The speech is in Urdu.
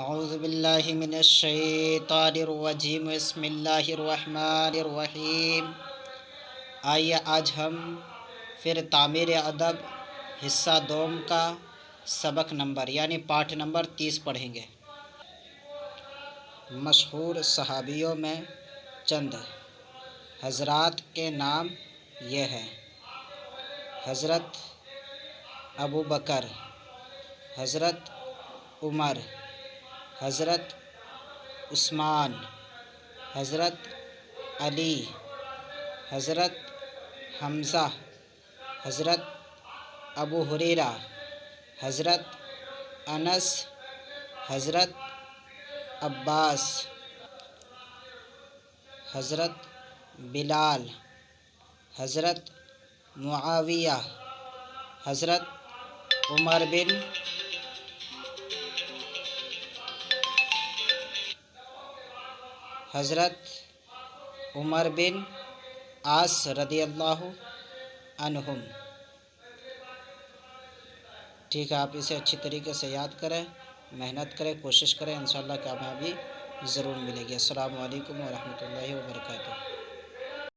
اعوذ باللہ من الشیطان الرجیم، بسم اللہ الرحمن الرحیم۔ آئیے آج ہم پھر تعمیر ادب حصہ دوم کا سبق نمبر یعنی پاٹھ نمبر 30 پڑھیں گے۔ مشہور صحابیوں میں چند حضرات کے نام یہ ہیں: حضرت ابو بکر، حضرت عمر، حضرت عثمان، حضرت علی، حضرت حمزہ، حضرت ابو ہریرہ، حضرت انس، حضرت عباس، حضرت بلال، حضرت معاویہ، حضرت عمر بن عاص رضی اللہ عنہم۔ ٹھیک ہے، آپ اسے اچھی طریقے سے یاد کریں، محنت کریں، کوشش کریں، انشاءاللہ کامیابی ضرور ملے گی۔ السلام علیکم ورحمۃ اللہ وبرکاتہ۔